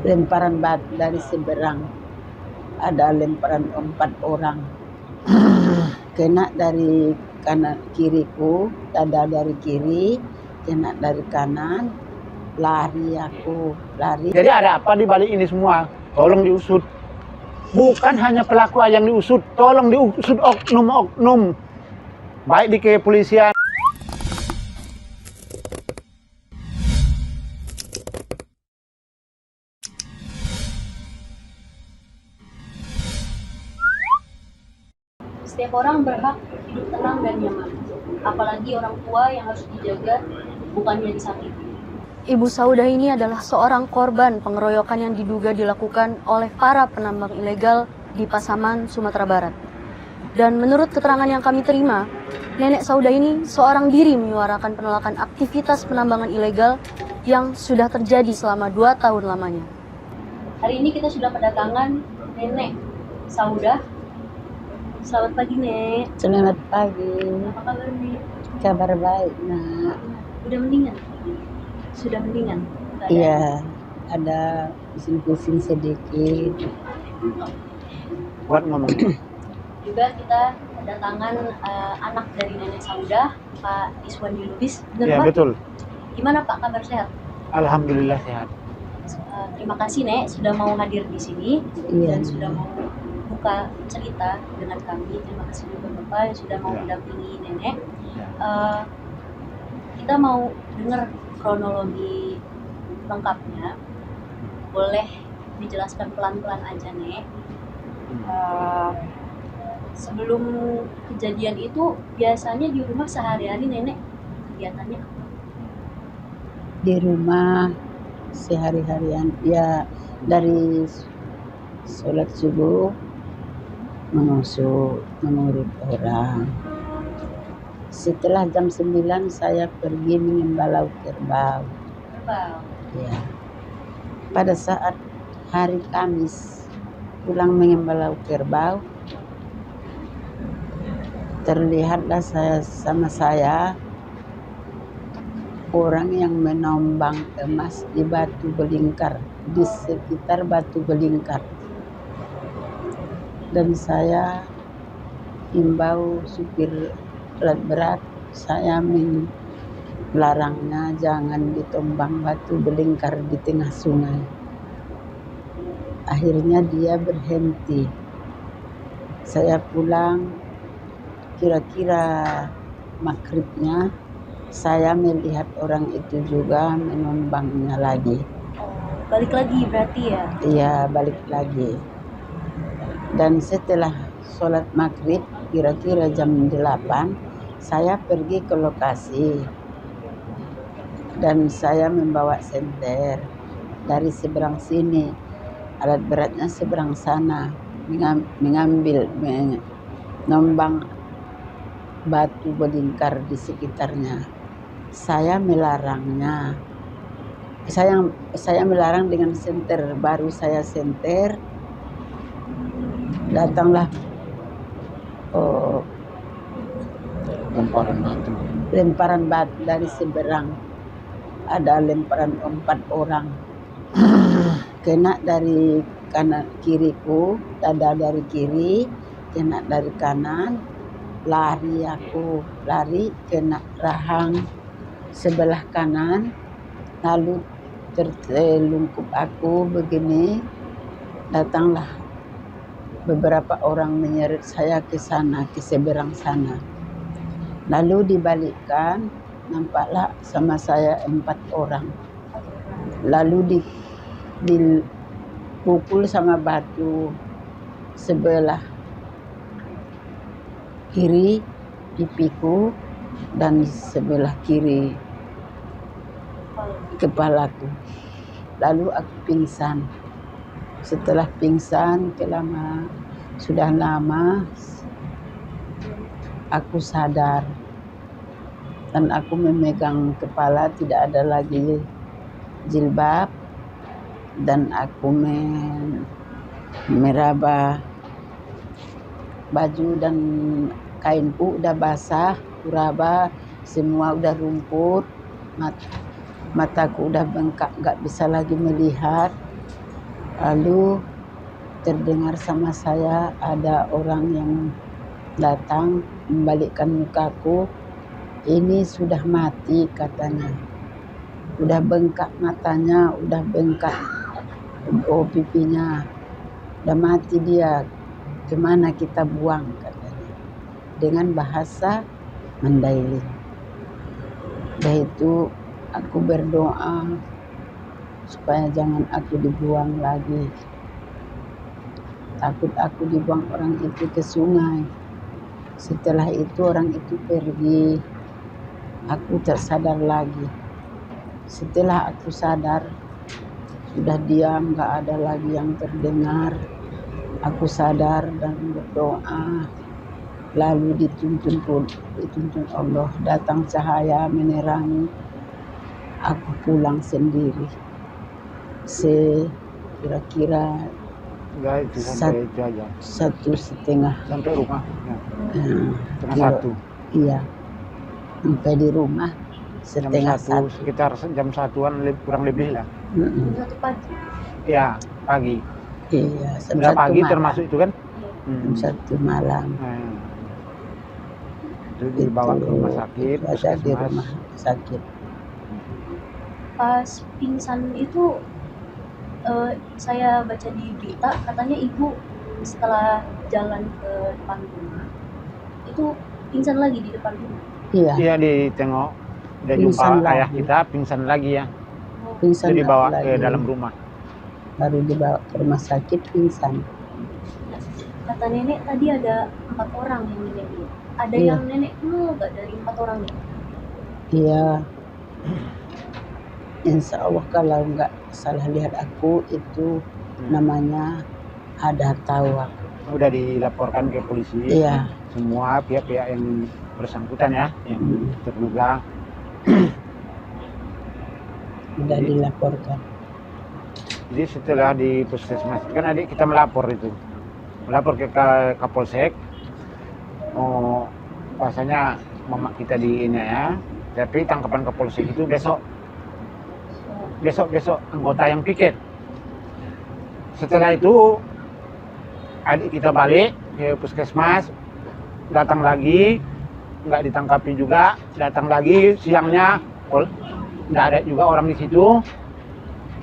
lemparan batu dari seberang. Ada lemparan 4 orang. Kena dari kanan kiriku, dada dari kiri, kena dari kanan, lari aku, lari. Jadi ada apa di balik ini semua? Tolong diusut. Bukan hanya pelaku yang diusut, tolong diusut oknum-oknum. Baik di kepolisian. Setiap orang berhak hidup tenang dan nyaman, apalagi orang tua yang harus dijaga, bukannya disakiti. Ibu Saudah ini adalah seorang korban pengeroyokan yang diduga dilakukan oleh para penambang ilegal di Pasaman, Sumatera Barat. Dan menurut keterangan yang kami terima, Nenek Saudah ini seorang diri menyuarakan penolakan aktivitas penambangan ilegal yang sudah terjadi selama 2 tahun lamanya. Hari ini kita sudah kedatangan Nenek Saudah. Selamat pagi, Nek. Selamat pagi. Apa kabar, Nek? Kabar baik, Nak. Udah mendingan? Sudah mendingan? Iya, ada pusing-pusing sedikit. Buat ngomong. Juga kita kedatangan anak dari Nenek Saudah, Pak Iswandi Lubis. Benar, Ya, Pak? betul. Gimana, Pak, kabar sehat? Alhamdulillah sehat. Terima kasih, Nek, sudah mau hadir di sini Iya. dan sudah mau buka cerita dengan kami. Terima kasih juga Bapak yang sudah mau Ya. mendampingi Nenek. Ya. Kita mau dengar kronologi lengkapnya. Boleh dijelaskan pelan-pelan aja, Nek. Sebelum kejadian itu biasanya di rumah sehari-hari Nenek kegiatannya apa? Di rumah sehari-harian, ya dari sholat subuh mengurut orang. Setelah jam 9 saya pergi mengembala kerbau. Kerbau. Ya. Pada saat hari Kamis pulang mengembala kerbau, terlihatlah saya orang yang menombang emas di Batu Belingkar, di sekitar Batu Belingkar. Dan saya himbau supir alat berat, saya melarangnya jangan ditombang Batu Belingkar di tengah sungai. Akhirnya dia berhenti. Saya pulang, kira-kira maghribnya saya melihat orang itu juga menombangnya lagi. Balik lagi berarti ya? Iya, balik lagi. Dan setelah sholat maghrib, kira-kira jam 8, saya pergi ke lokasi. Dan saya membawa senter dari seberang sini. Alat beratnya seberang sana. Menombang Batu Belingkar di sekitarnya. Saya melarangnya. Saya melarang dengan senter. Baru saya senter, datanglah lemparan batu dari seberang. Ada lemparan 4 orang. Kena dari kanan kiriku, dada dari kiri, kena dari kanan, lari aku, lari kena rahang sebelah kanan, lalu terlungkup aku begini. Datanglah beberapa orang menyeret saya ke sana, ke seberang sana. Lalu dibalikkan, nampaklah sama saya 4 orang. Lalu dipukul sama batu sebelah kiri pipiku dan sebelah kiri kepalaku. Lalu aku pingsan. Setelah pingsan, sudah lama aku sadar dan aku memegang kepala, tidak ada lagi jilbab, dan aku meraba baju dan kainku udah basah, kuraba semua udah rumput, mataku udah bengkak, nggak bisa lagi melihat. Lalu terdengar sama saya ada orang yang datang membalikkan mukaku. Ini sudah mati katanya. Udah bengkak matanya, udah bengkak pipinya. Udah mati dia. Kemana kita buang katanya. Dengan bahasa Mandailing. Udah itu aku berdoa supaya jangan aku dibuang lagi. Takut aku dibuang orang itu ke sungai. Setelah itu orang itu pergi. Aku tersadar lagi. Setelah aku sadar, sudah diam, gak ada lagi yang terdengar. Aku sadar dan berdoa. Lalu dituntun Allah, datang cahaya menerangi. Aku pulang sendiri. Kira-kira Enggak, itu sampai itu aja. 1,5 Sampai rumah. Ya. Setengah kilo. satu. Iya. Sampai di rumah Jam setengah satu, satu. sekitar jam 1-an kurang lebih lah. Mm-mm. Satu pagi. Ya, pagi. Iya, jam Udah 1 pagi malam. termasuk itu kan? Jam 1 malam. Nah, itu dibawa ke rumah sakit, Itu ada di puskesmas. rumah sakit. Pas pingsan itu saya baca di berita katanya ibu setelah jalan ke depan rumah itu pingsan lagi di depan rumah. Iya, Iya, ditengok. Udah Pingsan jumpa ayah lagi. kita, pingsan lagi ya. pingsan Itu dibawa lagi. ke dalam rumah. Baru dibawa ke rumah sakit pingsan. Kata nenek tadi ada 4 orang yang nenek lihat. Ada Iya. yang nenek kenal nggak dari 4 orang itu? Iya. Insya Allah kalau nggak salah lihat aku itu namanya ada tawa. Udah dilaporkan ke polisi. Iya. Semua pihak-pihak yang bersangkutan ya, yang terduga. Udah dilaporkan. Jadi setelah di puskesmas kan adik kita melapor ke Kapolsek. Oh, bahasanya mama kita di ini ya. Tapi tangkapan Kapolsek itu besok anggota yang piket. Setelah itu adik kita balik ke puskesmas, datang lagi, nggak ditangkapi juga, datang lagi siangnya, nggak ada juga orang di situ.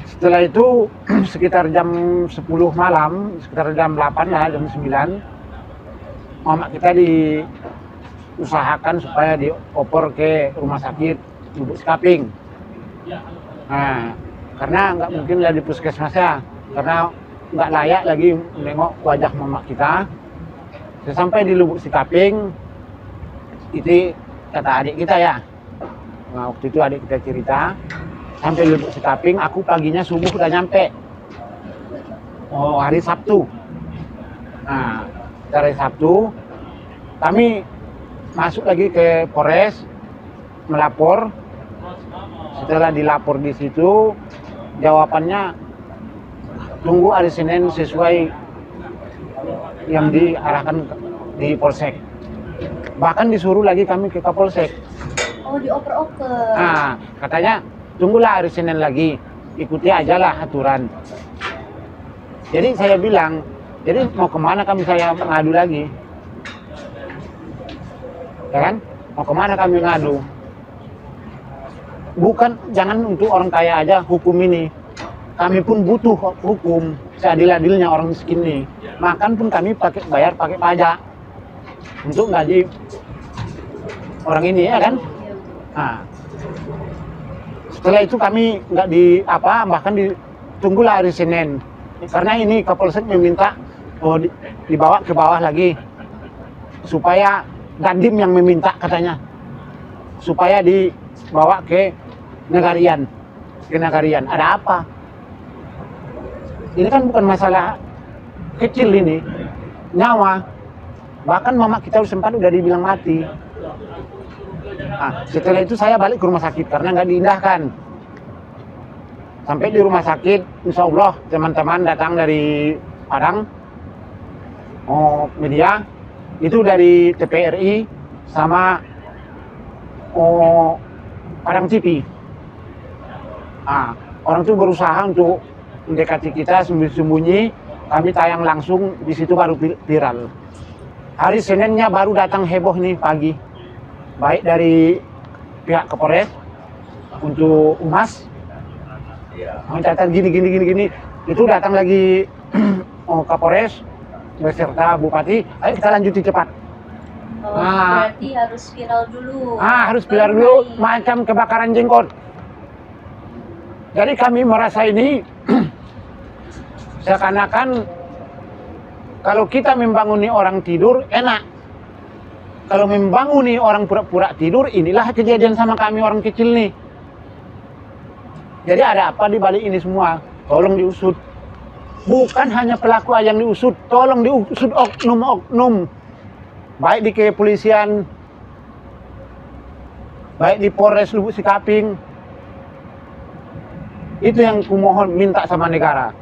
Setelah itu sekitar jam 10 malam, sekitar jam 8 lah, jam 9, mama kita diusahakan supaya dioper ke rumah sakit Lubuk Sekaping. Nah, karena nggak mungkin lah di puskesmas ya, karena nggak layak lagi menengok wajah mama kita. Sesampai di Lubuk Sekaping, itu kata adik kita ya. Nah, waktu itu adik kita cerita, sampai Lubuk Sekaping, aku paginya subuh udah nyampe. Oh, hari Sabtu. Nah, hari Sabtu, kami masuk lagi ke Polres, melapor. Setelah dilapor di situ, jawabannya tunggu hari Senin sesuai yang diarahkan di Polsek. Bahkan disuruh lagi kami ke Kapolsek. Oh, dioper-oper. Nah, katanya tunggulah hari Senin lagi, ikuti aja lah aturan. Jadi saya bilang, jadi mau kemana saya ngadu lagi? Ya kan? Mau kemana kami ngadu? Bukan, jangan untuk orang kaya aja hukum ini. Kami pun butuh hukum seadil-adilnya orang miskin ini. Makan pun kami bayar pakai pajak untuk gaji orang ini ya kan. Nah, setelah itu kami nggak bahkan ditunggulah hari Senin. Karena ini Kapolsek meminta dibawa ke bawah lagi supaya Dandim yang meminta katanya supaya dibawa ke Negarian. Ada apa? Ini kan bukan masalah kecil ini, nyawa. Bahkan mama kita sempat udah dibilang mati. Nah, setelah itu saya balik ke rumah sakit karena nggak diindahkan. Sampai di rumah sakit, insya Allah teman-teman datang dari Padang, media, itu dari TPRI sama Padang TV. Nah, orang itu berusaha untuk mendekati kita sembunyi-sembunyi, kami tayang langsung, di situ baru viral. Hari Seninnya baru datang heboh nih pagi, baik dari pihak Kapolres untuk Humas, mencatat gini. Itu datang lagi Kapolres beserta Bupati, ayo kita lanjuti cepat. Berarti harus viral dulu. Harus viral dulu, macam kebakaran jenggot. Jadi kami merasa ini seakan-akan kalau kita membanguni orang tidur enak. Kalau membanguni orang pura-pura tidur, inilah kejadian sama kami orang kecil nih. Jadi ada apa di balik ini semua? Tolong diusut. Bukan hanya pelaku aja yang diusut, tolong diusut oknum-oknum. Baik di kepolisian, baik di Polres Lubuk Sikaping. Itu yang kumohon minta sama negara.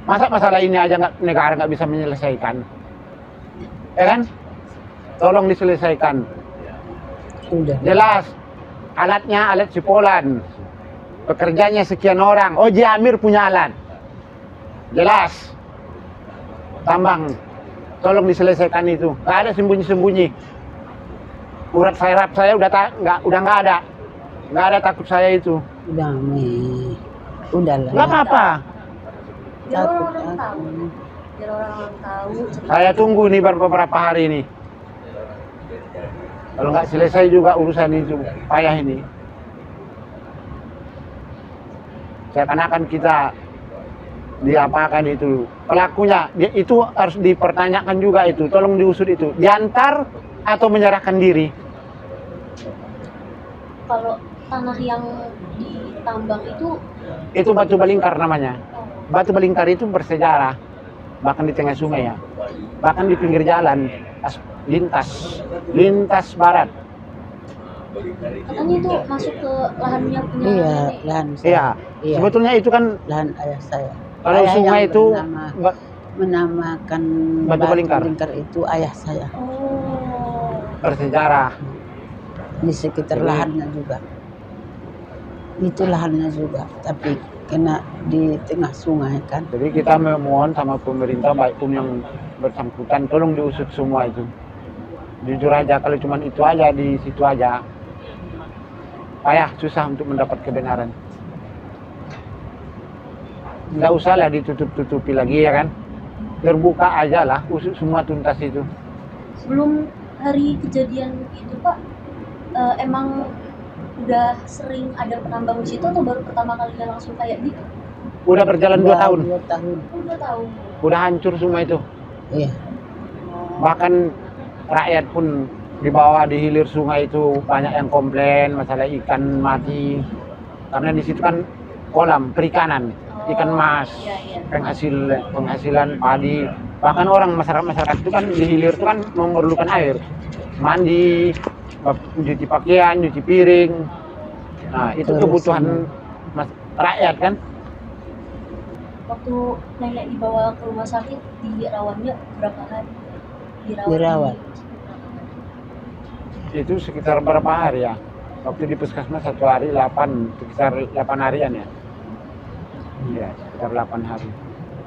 Masa masalah ini aja negara nggak bisa menyelesaikan? Ya kan? Tolong diselesaikan. Udah. Jelas, alatnya alat Cipolan. Pekerjanya sekian orang. Oh, Jamir punya alat. Jelas. Tambang. Tolong diselesaikan itu. Nggak ada sembunyi-sembunyi. Urat saraf saya udah nggak ada. Nggak ada takut saya itu. Udah, Mi. Udahlah. Nggak apa-apa. Biar Takut orang-orang tahu. aku. Biar orang-orang tahu. Saya tunggu nih beberapa hari ini. Kalau nggak selesai juga urusan itu, payah ini. Seakan-akan kita diapakan itu. Pelakunya, itu harus dipertanyakan juga itu. Tolong diusut itu. Diantar atau menyerahkan diri. Kalau tanah yang ditambang Itu batu balingkar namanya. Batu balingkar itu bersejarah. Bahkan di tengah sungai ya. Bahkan di pinggir jalan. Lintas barat. katanya itu masuk ke lahannya punya Iya, nenek. lahan saya. Iya. Iya. Sebetulnya itu kan Lahan ayah saya. kalau Ayah sungai yang itu menamakan Batu Balingkar. itu ayah saya. Oh, bersejarah. Di sekitar lahannya juga. Itu lahannya juga, tapi kena di tengah sungai kan. Jadi kita memohon sama pemerintah baik pun yang bersangkutan tolong diusut semua itu. Jujur aja kalau cuma itu aja di situ aja payah susah untuk mendapat kebenaran. Nggak usah lah ditutup-tutupi lagi ya kan. Terbuka aja lah, usut semua tuntas itu. sebelum hari kejadian itu Pak, emang udah sering ada penambang di situ atau baru pertama kalinya langsung kayak gitu? Udah berjalan 2 tahun, 2 tahun. Udah tahu. udah hancur semua itu. Iya. Bahkan rakyat pun di bawah di hilir sungai itu banyak yang komplain masalah ikan mati. Karena di situ kan kolam perikanan, ikan mas, Iya. penghasilan padi. Bahkan orang masyarakat itu kan di hilir itu kan memerlukan air, mandi, cuci pakaian, cuci piring. Nah itu Terus, kebutuhan rakyat kan. Waktu nenek dibawa ke rumah sakit, dirawatnya berapa hari? Dirawat. Itu sekitar berapa hari ya? Waktu di puskesmas 1 hari 8, sekitar 8 harian ya. Iya, sekitar 8 hari.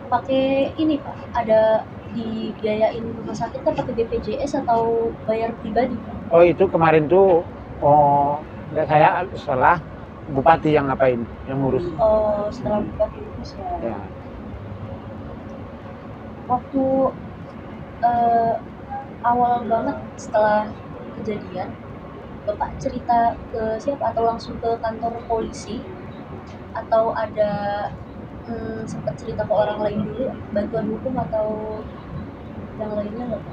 Pakai ini Pak, ada dibiayain rumah sakit kan pakai BPJS atau bayar pribadi? Oh itu kemarin tuh, saya setelah bupati yang ngapain, yang ngurus. Oh, setelah bupati itu ya. Ya. Waktu awal banget setelah kejadian, Bapak cerita ke siapa atau langsung ke kantor polisi atau ada sempat cerita ke orang lain dulu, bantuan hukum atau yang lainnya nggak?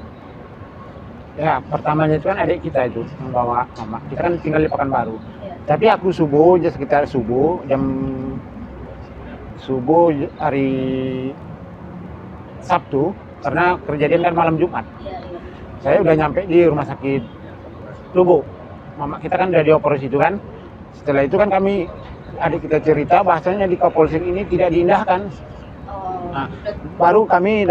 Ya, pertamanya itu kan adik kita itu yang bawa mama. Kita kan tinggal di Pekanbaru. Ya. Tapi aku subuh, sekitar subuh, jam subuh hari Sabtu, karena kejadian kan malam Jumat. Ya. Saya udah nyampe di rumah sakit Lubuk. Mama kita kan udah dioperasi itu kan. Setelah itu kan kami, adik kita cerita bahasanya di Kapolsek ini tidak diindahkan. Oh, Nah, baru kami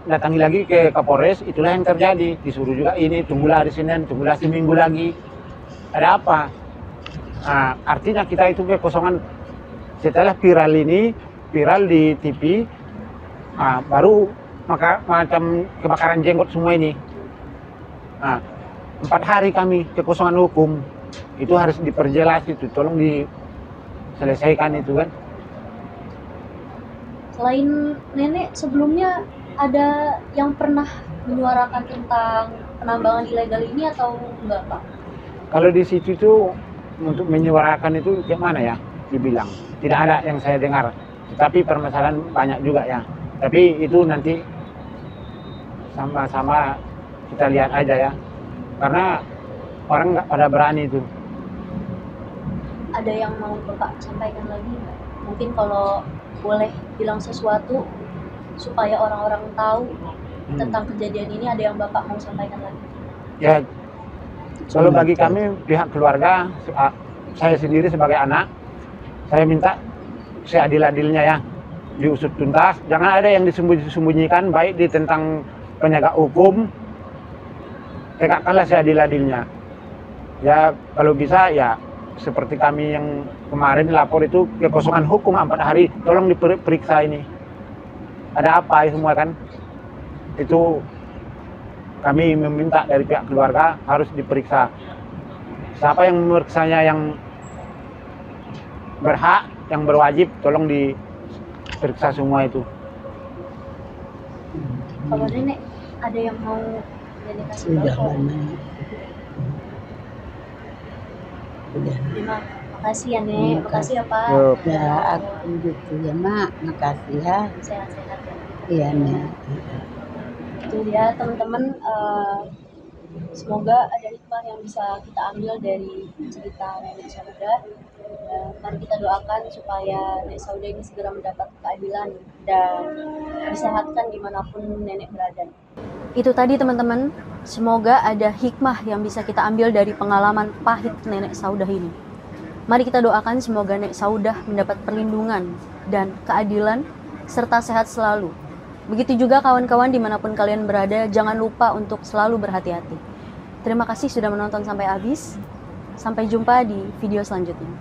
datangi lagi ke Kapolres, itulah yang terjadi. Disuruh juga ini, tunggulah hari Senin, tunggulah seminggu lagi. Ada apa? Nah, artinya kita itu kekosongan. Setelah viral ini, viral di TV, baru macam kebakaran jenggot semua ini. 4 hari kami kekosongan hukum, itu harus diperjelas itu, tolong diselesaikan itu kan. Selain nenek, sebelumnya ada yang pernah menyuarakan tentang penambangan ilegal ini atau enggak, Pak? Kalau di situ tuh untuk menyuarakan itu kayak mana ya dibilang, tidak ada yang saya dengar. Tapi permasalahan banyak juga ya. Tapi itu nanti sama-sama kita lihat aja ya. Karena orang nggak pada berani itu. Ada yang mau Bapak sampaikan lagi nggak? Mungkin kalau boleh bilang sesuatu supaya orang-orang tahu tentang kejadian ini, ada yang Bapak mau sampaikan lagi? Ya, kalau bagi kami pihak keluarga, saya sendiri sebagai anak, saya minta seadil-adilnya ya, diusut tuntas. Jangan ada yang disembunyikan, baik di tentang penegak hukum, tegakkanlah seadil-adilnya. Ya kalau bisa ya seperti kami yang kemarin lapor itu kekosongan hukum 4 hari, tolong diperiksa ini. Ada apa semua kan? Itu kami meminta dari pihak keluarga harus diperiksa. Siapa yang memeriksanya yang berhak, yang berwajib, tolong diperiksa semua itu. Kalau nenek, ada yang mau nenek kasih Sudah tahu? lama. Sudah. Terima kasih ya Nek, makasih ya Pak. Yuk. Ya aku gitu ya mak, makasih ya. Sehat-sehat ya. Iya nek. Itu ya teman-teman, semoga ada hikmah yang bisa kita ambil dari cerita Nenek Saudah. Mari kita doakan supaya Nenek Saudah ini segera mendapat keadilan dan disehatkan dimanapun nenek berada. Itu tadi teman-teman, semoga ada hikmah yang bisa kita ambil dari pengalaman pahit Nenek Saudah ini. Mari kita doakan semoga Nenek Saudah mendapat perlindungan dan keadilan serta sehat selalu. Begitu juga kawan-kawan dimanapun kalian berada, jangan lupa untuk selalu berhati-hati. Terima kasih sudah menonton sampai habis. Sampai jumpa di video selanjutnya.